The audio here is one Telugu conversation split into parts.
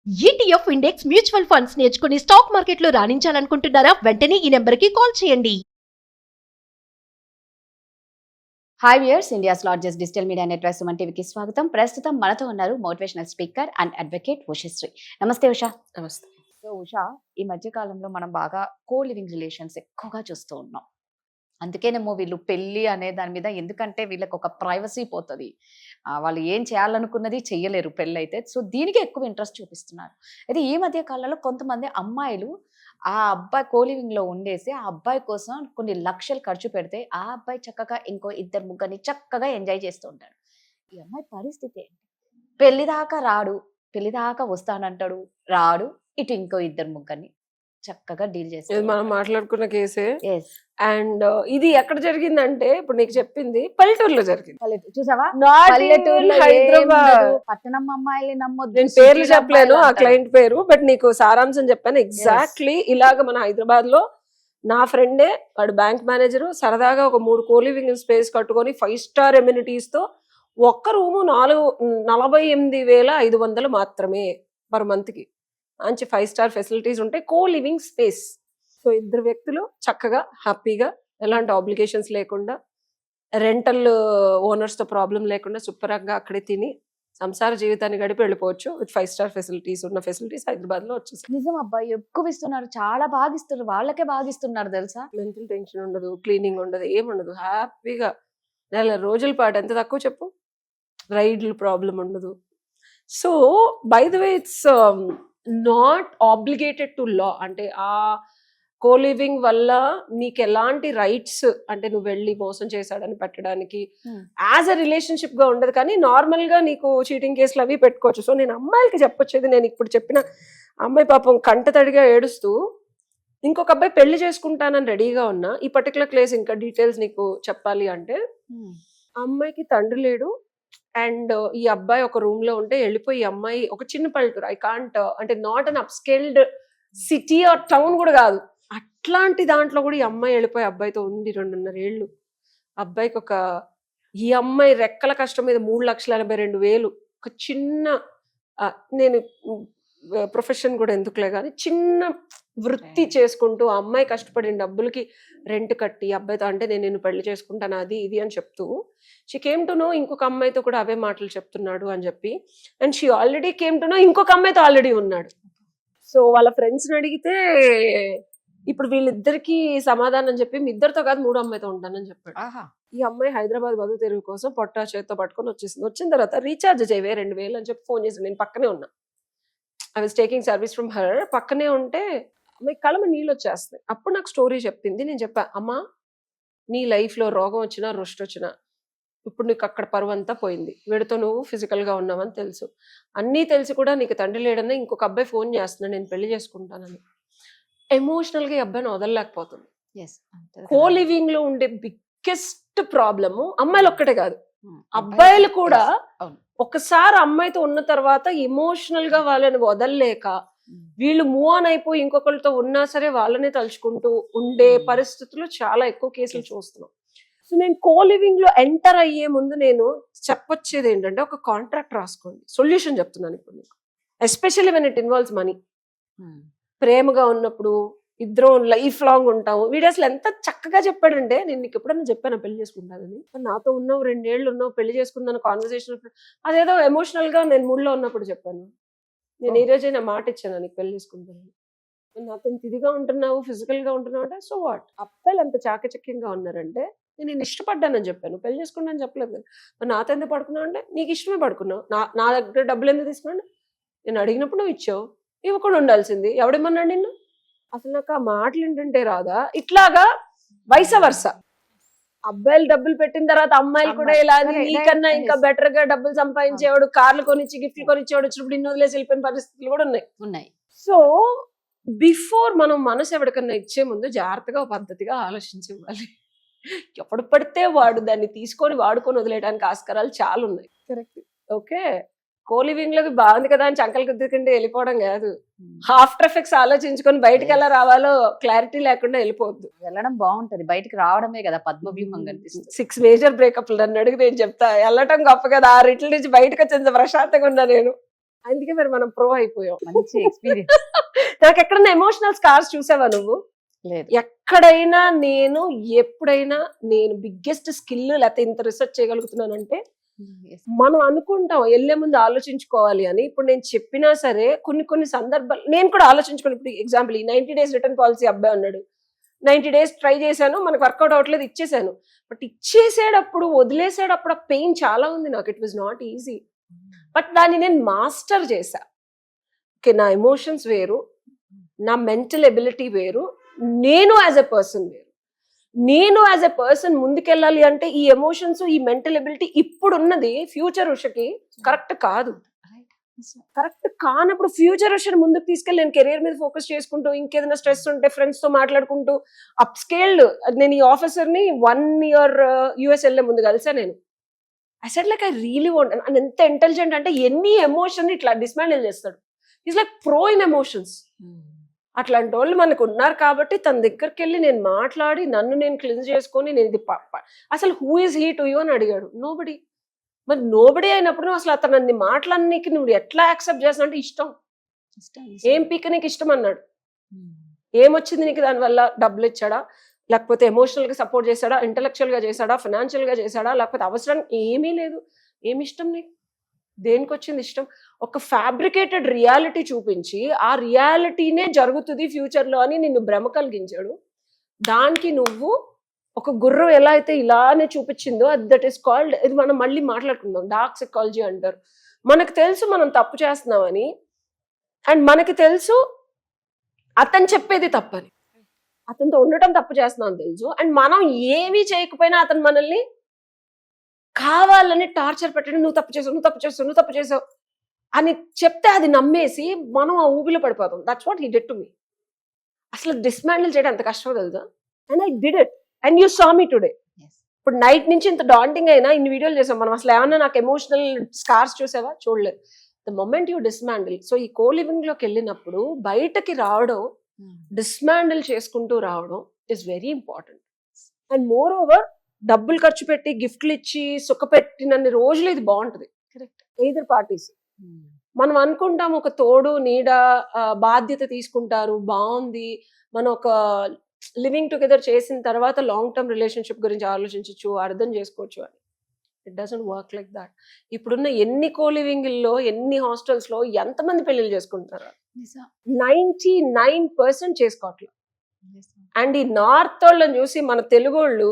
ఈటీఎఫ్ ఇండెక్స్ మ్యూచువల్ ఫండ్స్ నేర్చుకుని స్టాక్ మార్కెట్లో రాణించాలనుకుంటున్నారా? వెంటనే ఈ నెంబర్కి కాల్ చేయండి. Hi viewers, India's largest digital media network Suman టీవీకి స్వాగతం. ప్రస్తుతం మనతో ఉన్నారు motivational speaker and advocate Ushasri. నమస్తే ఉషా. నమస్తే. సో ఉషా, ఈ మధ్య కాలంలో మనం బాగా కో లివింగ్ రిలేషన్స్ ఎక్కువగా చూస్తూ ఉన్నాం. అందుకేనేమో వీళ్ళు పెళ్ళి అనే దాని మీద, ఎందుకంటే వీళ్ళకి ఒక ప్రైవసీ పోతుంది, వాళ్ళు ఏం చేయాలనుకున్నది చెయ్యలేరు పెళ్ళి అయితే. సో దీనికి ఎక్కువ ఇంట్రెస్ట్ చూపిస్తున్నారు. అయితే ఈ మధ్య కాలంలో కొంతమంది అమ్మాయిలు ఆ అబ్బాయి కోలివింగ్ లో ఉండేసి ఆ అబ్బాయి కోసం కొన్ని లక్షలు ఖర్చు పెడితే ఆ అబ్బాయి చక్కగా ఇంకో ఇద్దరు ముగ్గురిని చక్కగా ఎంజాయ్ చేస్తూ ఉంటాడు. ఈ అమ్మాయి పరిస్థితి ఏంటి? పెళ్లి దాకా రాడు, పెళ్లి దాకా వస్తానంటాడు, రాడు, ఇటు ఇంకో ఇద్దరు ముగ్గురిని చక్కగా డీల్ ఇది చేస్తాడు. మనం మాట్లాడుకున్న కేసే. Yes. అండ్ ఇది ఎక్కడ జరిగిందంటే, ఇప్పుడు నీకు చెప్పింది పల్లెటూరులో జరిగింది. చూసావా, Not పల్లెటూరులో in హైదరాబాద్, హైదరాబాద్. పట్టణం అమ్మాయిలు నమ్మొద్దు, నేను పేర్లు సిటీలో చెప్పలేను, అమ్మాయిలు ఆ అంటారు. క్లయింట్ పేరు, బట్ నీకు సారాంశం చెప్పాను. ఎగ్జాక్ట్లీ ఇలాగ మన హైదరాబాద్ లో నా ఫ్రెండే, వాడు బ్యాంక్ మేనేజర్, సరదాగా ఒక 3 కోలివింగ్ స్పేస్ కట్టుకొని 5 స్టార్ ఎమ్యూనిటీస్ తో ఒక్క రూము 48,500 మాత్రమే పర్ మంత్ కి. మంచి 5 స్టార్ ఫెసిలిటీస్ ఉంటాయి, కో లివింగ్ స్పేస్. సో ఇద్దరు వ్యక్తులు చక్కగా హ్యాపీగా, ఎలాంటి ఆబ్లిగేషన్స్ లేకుండా, రెంటల్ ఓనర్స్ తో ప్రాబ్లం లేకుండా శుభ్రంగా అక్కడే తిని సంసార జీవితాన్ని గడిపి వెళ్ళిపోవచ్చు. విత్ 5 స్టార్ ఫెసిలిటీస్ ఉన్న ఫెసిలిటీస్ హైదరాబాద్ లో వచ్చేసాయి. నిజం అబ్బాయి, ఎక్కువ ఇస్తున్నారు, చాలా బాగా ఇస్తున్నారు, వాళ్ళకే బాగా ఇస్తున్నారు తెలుసా. మెంటల్ టెన్షన్ ఉండదు, క్లీనింగ్ ఉండదు, ఏముండదు, హ్యాపీగా నెల రోజుల పాటు. ఎంత తక్కువ చెప్పు, రైడ్లు ప్రాబ్లం ఉండదు. So by the way, it's not obligated to law. అంటే ఆ కోలివింగ్ వల్ల నీకు ఎలాంటి రైట్స్, అంటే నువ్వు వెళ్ళి మోసం చేశాడని పెట్టడానికి యాజ్ అ రిలేషన్షిప్ గా ఉండదు, కానీ నార్మల్ గా నీకు చీటింగ్ కేసులు అవి పెట్టుకోవచ్చు. సో నేను అమ్మాయిలకి చెప్పొచ్చేది, నేను ఇప్పుడు చెప్పిన అమ్మాయి పాపం కంట తడిగా ఏడుస్తూ ఇంకొక అబ్బాయి పెళ్లి చేసుకుంటానని రెడీగా ఉన్నా, ఈ పర్టికులర్ కేసు ఇంకా డీటెయిల్స్ నీకు చెప్పాలి అంటే, ఆ అమ్మాయికి తండ్రి లేడు, అండ్ ఈ అబ్బాయి ఒక రూమ్ లో ఉంటే వెళ్ళిపోయి, ఈ అమ్మాయి ఒక చిన్న పల్లెటూరు, ఐ కాంట్ అంటే not an upscaled city or town కూడా కాదు, అట్లాంటి దాంట్లో కూడా ఈ అమ్మాయి వెళ్ళిపోయి అబ్బాయితో ఉంది 2.5 ఏళ్ళు. అబ్బాయికి ఈ అమ్మాయి రెక్కల కష్టం మీద 3,82,000 ఒక చిన్న, నేను ప్రొఫెషన్ కూడా ఎందుకులే కానీ, చిన్న వృత్తి చేసుకుంటూ ఆ అమ్మాయి కష్టపడిన డబ్బులకి రెంట్ కట్టి అబ్బాయితో, అంటే నేను నిన్ను పెళ్లి చేసుకుంటాను అది ఇది అని చెప్తూ, షీ కేమ్ టు నో ఇంకొక అమ్మాయితో కూడా అవే మాటలు చెప్తున్నాడు అని చెప్పి, and she already came to know ఇంకొక అమ్మాయితో ఆల్రెడీ ఉన్నాడు. సో వాళ్ళ ఫ్రెండ్స్ని అడిగితే, ఇప్పుడు వీళ్ళిద్దరికి సమాధానం చెప్పి, మీ ఇద్దరితో కాదు 3 అమ్మాయితో ఉంటానని చెప్పాడు. ఈ అమ్మాయి హైదరాబాద్ బతుకు తెరువు కోసం పొట్టా చేత్తో పట్టుకొని వచ్చేసింది. వచ్చిన తర్వాత రీఛార్జ్ చేయవే 2,000 అని చెప్పి ఫోన్ చేసి, నేను పక్కనే ఉన్నా, I was taking service from her, పక్కనే ఉంటే అమ్మాయి కళ్ళమ నీళ్ళు వచ్చేస్తున్నాయి. అప్పుడు నాకు స్టోరీ చెప్పింది. నేను చెప్పా, అమ్మా నీ లైఫ్లో రోగం వచ్చినా రుష్టి వచ్చినా ఇప్పుడు నీకు అక్కడ పరువు అంతా పోయింది, వీడితో నువ్వు ఫిజికల్ గా ఉన్నావని తెలుసు, అన్నీ తెలిసి కూడా నీకు తండ్రి లేడన్నా ఇంకొక అబ్బాయి ఫోన్ చేస్తున్నాడు నేను పెళ్లి చేసుకుంటానని. ఎమోషనల్ గా ఈ అబ్బాయిని వదలలేకపోతుంది. కో లివింగ్ లో ఉండే బిగ్గెస్ట్ ప్రాబ్లము అమ్మాయిలు ఒక్కటే కాదు, అబ్బాయిలు కూడా. ఒకసారి అమ్మాయితో ఉన్న తర్వాత ఎమోషనల్ గా వాళ్ళని వదలలేక, వీళ్ళు మూవ్ ఆన్ అయిపోయి ఇంకొకరితో ఉన్నా సరే వాళ్ళనే తలుచుకుంటూ ఉండే పరిస్థితులు చాలా ఎక్కువ కేసులు చూస్తున్నాం. సో నేను కో లివింగ్ లో ఎంటర్ అయ్యే ముందు నేను చెప్పొచ్చేది ఏంటంటే, ఒక కాంట్రాక్ట్ రాసుకోండి. సొల్యూషన్ చెప్తున్నాను ఇప్పుడు నీకు, especially when it involves money. ప్రేమగా ఉన్నప్పుడు ఇద్దరు లైఫ్ లాంగ్ ఉంటాము. వీడు అసలు ఎంత చక్కగా చెప్పాడంటే, నేను నీకు ఎప్పుడన్నా చెప్పాను పెళ్లి చేసుకుంటానని, నాతో ఉన్నావు 2 ఏళ్ళు ఉన్నావు పెళ్లి చేసుకుందాను కాన్వర్సేషన్, అదేదో ఎమోషనల్ గా నేను మూడ్లో ఉన్నప్పుడు చెప్పాను. నేను ఈ రోజే నా మాట ఇచ్చాను నీకు పెళ్లి చేసుకుంటాను, నాతో ఇంత ఇదిగా ఉంటున్నావు, ఫిజికల్ గా ఉంటున్నావు అంటే, సో వాట్. అబ్బాయిలు అంత చాకచక్యంగా ఉన్నారంటే, నేను ఇష్టపడ్డానని చెప్పాను, పెళ్లి చేసుకుంటానని చెప్పలేదు కదా. మరి నాతో ఎందుకు పడుకున్నావు అంటే, నీకు ఇష్టమే పడుకున్నావు, నా దగ్గర డబ్బులు ఎందుకు తీసుకున్నాను, నేను అడిగినప్పుడు నువ్వు ఇచ్చావు, ఇవ్వకుండా ఉండాల్సింది, ఎవడేమన్నాడు నిన్ను. అసలు నాకు ఆ మాటలు ఏంటంటే రాదా. ఇట్లాగా వైస వర్స, అబ్బాయిలు డబ్బులు పెట్టిన తర్వాత అమ్మాయిలు కూడా ఇలా నీకన్నా ఇంకా బెటర్ గా డబ్బులు సంపాదించేవాడు, కార్లు కొనిచ్చి గిఫ్ట్లు కొనిచ్చేవాడు వచ్చినప్పుడు ఇన్ని వదిలేసి వెళ్ళిపోయిన పరిస్థితులు కూడా ఉన్నాయి. సో బిఫోర్ మనం మనసు ఎవరికన్నా ఇచ్చే ముందు జాగ్రత్తగా పద్ధతిగా ఆలోచించి ఇవ్వాలి. ఎప్పుడు పడితే వాడు దాన్ని తీసుకొని వాడుకొని వదిలేయడానికి ఆస్కారాలు చాలా ఉన్నాయి. కరెక్ట్. ఓకే, కోలివింగ్ లోకి బాగుంది కదా అని చంకలు గుద్దుకుంటే వెళ్ళిపోవడం కాదు. ఆఫ్టర్ ఎఫెక్ట్స్ ఆలోచించుకొని బయటకు ఎలా రావాలో క్లారిటీ లేకుండా వెళ్ళిపోవద్దు. వెళ్ళడం బాగుంటది, బయటకు రావడమే కదా పద్మవ్యూహం కనిపిస్తుంది. 6 మేజర్ బ్రేకప్లు నన్ను అడిగి నేను చెప్తా, వెళ్ళటం గొప్ప కదా, ఆ రిట్ల నుంచి బయటకు వచ్చేంత ప్రశాంతంగా ఉన్నా నేను. అందుకే మరి మనం ప్రో అయిపోయాం. మంచి ఎక్స్పీరియన్స్. నాకు ఎక్కడన్నా ఎమోషనల్ స్కార్స్ చూసావా నువ్వు? లేదు. ఎక్కడైనా ఎప్పుడైనా నేను బిగ్గెస్ట్ స్కిల్ లేకపోతే ఇంత రిసెర్చ్ చేయగలుగుతున్నానంటే మనం అనుకుంటాం వెళ్లే ముందు ఆలోచించుకోవాలి అని. ఇప్పుడు నేను చెప్పినా సరే కొన్ని సందర్భాలు నేను కూడా ఆలోచించుకుని, ఇప్పుడు ఎగ్జాంపుల్ ఈ 90 days రిటర్న్ పాలసీ అబ్బాయి అన్నాడు, 90 days ట్రై చేశాను, మనకు వర్కౌట్ అవ్వట్లేదు, ఇచ్చేసాను. బట్ ఇచ్చేసేటప్పుడు వదిలేసేటప్పుడు ఆ పెయిన్ చాలా ఉంది నాకు. It was not easy. But దాన్ని నేను మాస్టర్ చేశా. ఓకే, నా ఎమోషన్స్ వేరు, నా మెంటల్ ఎబిలిటీ వేరు, నేను యాజ్ ఎ పర్సన్ వేరు. నేను యాజ్ ఎ పర్సన్ ముందుకెళ్ళాలి అంటే ఈ ఎమోషన్స్, ఈ మెంటల్ ఎబిలిటీ ఇప్పుడు ఉన్నది ఫ్యూచర్ ఉషకి కరెక్ట్ కాదు. కరెక్ట్ కానప్పుడు ఫ్యూచర్ ఉషని ముందుకు తీసుకెళ్ళి నేను కెరీర్ మీద ఫోకస్ చేసుకుంటూ, ఇంకేదైనా స్ట్రెస్ ఉంటే ఫ్రెండ్స్ తో మాట్లాడుకుంటూ అప్ స్కేల్డ్. నేను ఈ ఆఫీసర్ ని 1 year US వెళ్ళే ముందు కలిసా నేను. I said like I really want. And ఎంత ఇంటెలిజెంట్ అంటే ఎన్ని ఎమోషన్ ఇట్లా డిస్మాండిల్ చేస్తాడు. Is like pro in emotions. అట్లాంటి వాళ్ళు మనకు ఉన్నారు కాబట్టి తన దగ్గరికి వెళ్ళి నేను మాట్లాడి నన్ను నేను క్లీన్స్ చేసుకొని నేను ఇది అసలు who is he to you అని అడిగాడు. నోబడి. మరి నోబడి అయినప్పుడు నువ్వు అసలు అతను అన్ని మాటలన్నీకి నువ్వు ఎట్లా యాక్సెప్ట్ చేస్తా అంటే ఇష్టం. ఏం పీక నీకు ఇష్టం అన్నాడు. ఏమొచ్చింది నీకు దానివల్ల? డబ్బులు ఇచ్చాడా, లేకపోతే ఎమోషనల్ గా సపోర్ట్ చేశాడా, ఇంటలెక్చువల్ గా చేశాడా, ఫైనాన్షియల్ గా చేశాడా, లేకపోతే అవసరానికి ఏమీ లేదు. ఏమి ఇష్టం నీకు? దేనికి వచ్చింది ఇష్టం? ఒక ఫ్యాబ్రికేటెడ్ రియాలిటీ చూపించి ఆ రియాలిటీనే జరుగుతుంది ఫ్యూచర్ లో అని నిన్ను భ్రమ కలిగించాడు. దానికి నువ్వు ఒక గుర్రం ఎలా అయితే ఇలానే చూపించిందో దట్ ఈస్ కాల్డ్, ఇది మనం మళ్ళీ మాట్లాడుకుందాం, డార్క్ సైకాలజీ అంటారు. మనకు తెలుసు మనం తప్పు చేస్తున్నామని, అండ్ మనకి తెలుసు అతను చెప్పేది తప్పని, అతనితో ఉండటం తప్పు చేస్తున్నాం తెలుసు. అండ్ మనం ఏమీ చేయకపోయినా అతను మనల్ని కావాలని టార్చర్ పెట్టడం, నువ్వు తప్పు చేసావు, నువ్వు తప్పు చేసావు, నువ్వు తప్పు చేసావు అని చెప్తే అది నమ్మేసి మనం ఆ ఊబిలో పడిపోతాం. That's what he did to me. అసలు డిస్మాండిల్ చేయడం ఎంత కష్టమో తెలుసా? And I did it and you saw me today. ఇప్పుడు నైట్ నుంచి ఇంత డాంటింగ్ అయినా ఇన్ని వీడియోలు చేసాం మనం. అసలు ఏమన్నా నాకు ఎమోషనల్ స్కార్స్ చూసావా? చూడలేదు. The moment you dismantle. So ఈ కో లివింగ్ లోకి వెళ్ళినప్పుడు బయటకి రావడం, డిస్మాండిల్ చేసుకుంటూ రావడం is very important. And more over డబ్బులు ఖర్చు పెట్టి గిఫ్ట్లు ఇచ్చి సుఖపెట్టినన్ని రోజులు ఇది బాగుంటది. కరెక్ట్. ఎయిదర్ పార్టీస్ మనం అనుకుంటాం ఒక తోడు నీడ బాధ్యత తీసుకుంటారు, బాగుంది, మనం ఒక లివింగ్ టుగెదర్ చేసిన తర్వాత లాంగ్ టర్మ్ రిలేషన్షిప్ గురించి ఆలోచించవచ్చు, అర్థం చేసుకోవచ్చు అని. It doesn't work like that. ఇప్పుడున్న ఎన్ని కో లివింగ్ లో, ఎన్ని హాస్టల్స్ లో ఎంతమంది పెళ్లిళ్ళు చేసుకుంటారు? 99% చేసుకోవట్లేదు. అండ్ ఈ నార్త్ వాళ్ళని చూసి మన తెలుగు వాళ్ళు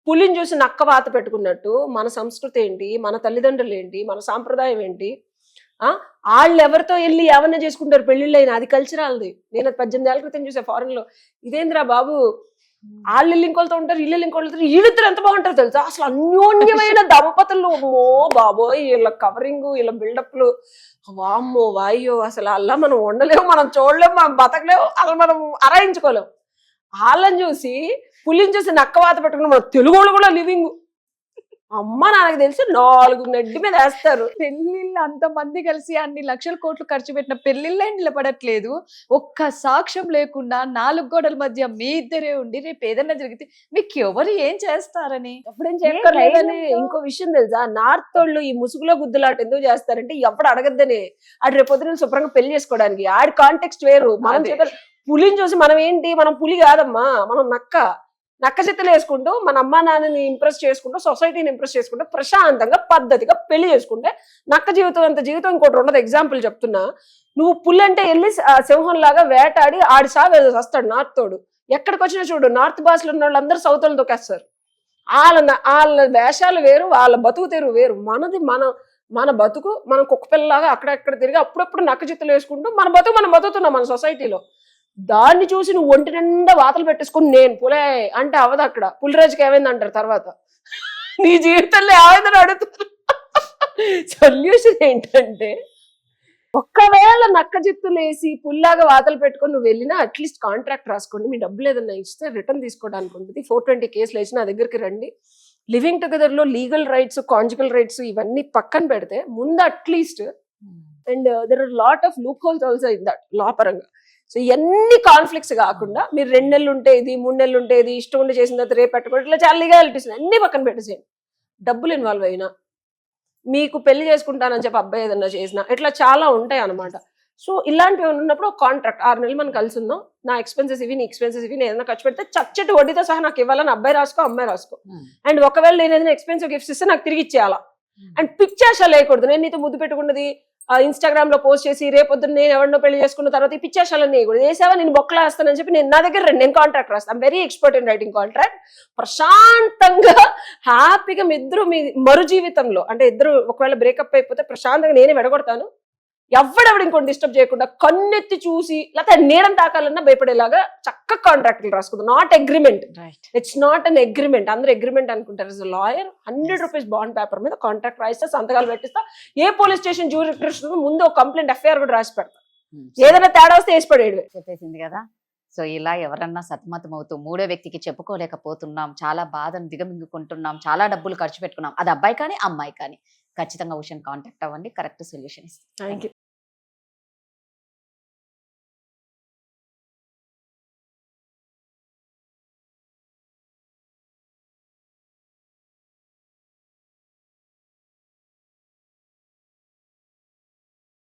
పులిని చూసి నక్క వాత పెట్టుకున్నట్టు మన సంస్కృతి ఏంటి, మన తల్లిదండ్రులు ఏంటి, మన సాంప్రదాయం ఏంటి, వాళ్ళు ఎవరితో వెళ్ళి ఏమన్నా చేసుకుంటారు పెళ్లిళ్ళు అయినా, అది కల్చరల్ది. నేను 18 ఏళ్ల క్రితం చూసా ఫారెన్ లో. ఇదేంద్రా బాబు, వాళ్ళు ఇల్లు ఇంకోళ్ళతో ఉంటారు, ఇల్లు ఇంకోళ్ళతో, వీళ్ళిద్దరు ఎంత బాగుంటారు తెలుసా? అసలు అన్యోన్యమైన దంపతులు. అమ్మో బాబోయ్, వీళ్ళ కవరింగ్, వీళ్ళ బిల్డప్లు, వామ్మో వాయ్యో, అసలు అలా మనం ఉండలేము, మనం చూడలేము, మనం బతకలేము, అసలు మనం అరాయించుకోలేము. వాళ్ళని చూసి పులిని చూసి నక్కవాత పెట్టుకుని మన తెలుగు వాళ్ళు కూడా లివింగ్. అమ్మ నాకు తెలిసి 4 నెడ్డి మీద వేస్తారు. పెళ్లిళ్ళు అంతమంది కలిసి అన్ని లక్షల కోట్లు ఖర్చు పెట్టిన పెళ్లిళ్ళే నిలబడట్లేదు. ఒక్క సాక్ష్యం లేకుండా 4 గోడల మధ్య మీ ఇద్దరే ఉండి రేపు ఏదైనా జరిగితే మీకు ఎవరు ఏం చేస్తారని. ఎప్పుడేం చెప్పలేదని. ఇంకో విషయం తెలుసా, నార్త్ వాళ్ళు ఈ ముసుగులో గుద్దులాట ఎందుకు చేస్తారంటే ఎప్పుడు అడగద్దని. ఆడు రేపు పొద్దున శుభ్రంగా పెళ్లి చేసుకోవడానికి. ఆడి కాంటెక్స్ట్ వేరు. మనం పులిని చూసి మనం ఏంటి, మనం పులి కాదమ్మా, మనం నక్క చెత్తలు వేసుకుంటూ మన అమ్మా నాన్నని ఇంప్రెస్ చేసుకుంటూ, సొసైటీని ఇంప్రెస్ చేసుకుంటూ ప్రశాంతంగా పద్ధతిగా పెళ్లి చేసుకుంటే నక్క జీవితం అంత జీవితం ఇంకోటి ఉండదు. ఎగ్జాంపుల్ చెప్తున్నా, నువ్వు పులి అంటే వెళ్ళి సింహం లాగా వేటాడి ఆడి వస్తాడు నార్త్ తోడు. ఎక్కడికి వచ్చినా చూడు, నార్త్ భాషలో ఉన్న వాళ్ళందరూ సౌత్ వాళ్ళు తొక్కేస్తారు. వాళ్ళ వేషాలు వేరు, వాళ్ళ బతుకు తెరువు వేరు. మన బతుకు మనం కుక్క పిల్లలాగా అక్కడెక్కడ తిరిగి అప్పుడప్పుడు నక్క చిత్తులు వేసుకుంటూ మన బతుకు మనం బతుకుతున్నాం మన సొసైటీలో. దాన్ని చూసి నువ్వు ఒంటి నిండా వాతలు పెట్టేసుకుని నేను పులే అంటే అవదు. అక్కడ పులిరాజుకి ఏమైంది అంటారు తర్వాత. నీ జీవితంలో ఏమైందని అడుగుతున్నా. సొల్యూషన్ ఏంటంటే, ఒక్కవేళ నక్క జిత్తులు వేసి పుల్లాగా వాతలు పెట్టుకొని నువ్వు వెళ్ళినా అట్లీస్ట్ కాంట్రాక్ట్ రాసుకోండి, మీ డబ్బులు ఏదన్నా ఇస్తే రిటర్న్ తీసుకోవడానికి ఉంటుంది. 420 కేసులు వేసి నా దగ్గరికి రండి. లివింగ్ టుగెదర్ లో లీగల్ రైట్స్, కాంజుగల్ రైట్స్ ఇవన్నీ పక్కన పెడితే ముందు at least, and there are lot of loopholes also in that law పరంగా. సో ఎన్ని కాన్ఫ్లిక్ట్స్ కాకుండా మీరు 2 నెలలు ఉంటే ఇది, 3 నెలలు ఉంటే ఇది, ఇష్టం ఉండి చేసిన తర్వాత రేపు పెట్టుకోవడం, ఇట్లా చాలా లీగాలిటీస్ అన్ని పక్కన పెట్టేసేయండి. డబ్బులు ఇన్వాల్వ్ అయినా మీకు పెళ్లి చేసుకుంటానని చెప్పి అబ్బాయి ఏదన్నా చేసిన ఇట్లా చాలా ఉంటాయి అనమాట. సో ఇలాంటివి ఉన్నప్పుడు కాంట్రాక్ట్ 6 నెలలు మనం కలిసి ఉందాం, నా ఎక్స్పెన్సెస్ ఇవి, నీ ఎక్స్పెన్సెస్ ఇవి, నేను ఏదైనా ఖర్చు పెడితే చచ్చటి వడ్డీతో సహా నాకు ఇవ్వాలని అబ్బాయి రాసుకో, అమ్మాయి రాసుకో. అండ్ ఒకవేళ నేను ఏదైనా ఎక్స్పెన్సివ్ గిఫ్ట్స్ ఇస్తే నాకు తిరిగి ఇచ్చేయాలా. అండ్ పిచ్చాష లేకూడదు. నేను నీతో ముద్దు పెట్టుకున్నది ఇన్స్టాగ్రామ్ లో పోస్ట్ చేసి రేపొద్దున నేను ఎవరినో పెళ్లి చేసుకున్న తర్వాత ఈ పిచ్చాషాలను వేయకూడదు. వేసావా నేను బొక్కలా వేస్తానని చెప్పి నేను నా దగ్గర రండి, నేను కాంట్రాక్ట్ రాస్తాను. Very expert in writing contract. ప్రశాంతంగా హ్యాపీగా మీ ఇద్దరు మీ మరు జీవితంలో అంటే ఇద్దరు ఒకవేళ బ్రేకప్ అయిపోతే ప్రశాంతంగా నేనే వెడగొడతాను. ఎవడెవడు ఇంకోటి డిస్టర్బ్ చేయకుండా కన్నెత్తి చూసి లేకపోతే నీడం తాకాలన్నా భయపడేలాగా చక్కగా కాంట్రాక్ట్లు రాసుకుందాం. Not agreement, it's not an agreement. అందరూ అగ్రిమెంట్ అనుకుంటారు. Is lawyer. 100 rupees bond paper మీద కాంట్రాక్ట్ రాయిస్తా, సంతకాలు పెట్టిస్తా. ఏ పోలీస్ స్టేషన్ జ్యూరిడిక్షన్ ముందు ఒక కంప్లైంట్ ఎఫ్ఐఆర్ కూడా రాసి పెడతా. ఏదైనా తేడా వస్తే వేసి పడేడు చెప్పేసింది కదా. సో ఇలా ఎవరన్నా సతమతం అవుతూ మూడో వ్యక్తికి చెప్పుకోలేకపోతున్నాం, చాలా బాధను దిగమింగుకుంటున్నాం, చాలా డబ్బులు ఖర్చు పెట్టుకున్నాం, అది అబ్బాయి కానీ అమ్మాయి కానీ ఖచ్చితంగా ఉషాని కాంటాక్ట్ అవ్వండి, కరెక్ట్ సొల్యూషన్ ఇస్తాం. Thank you.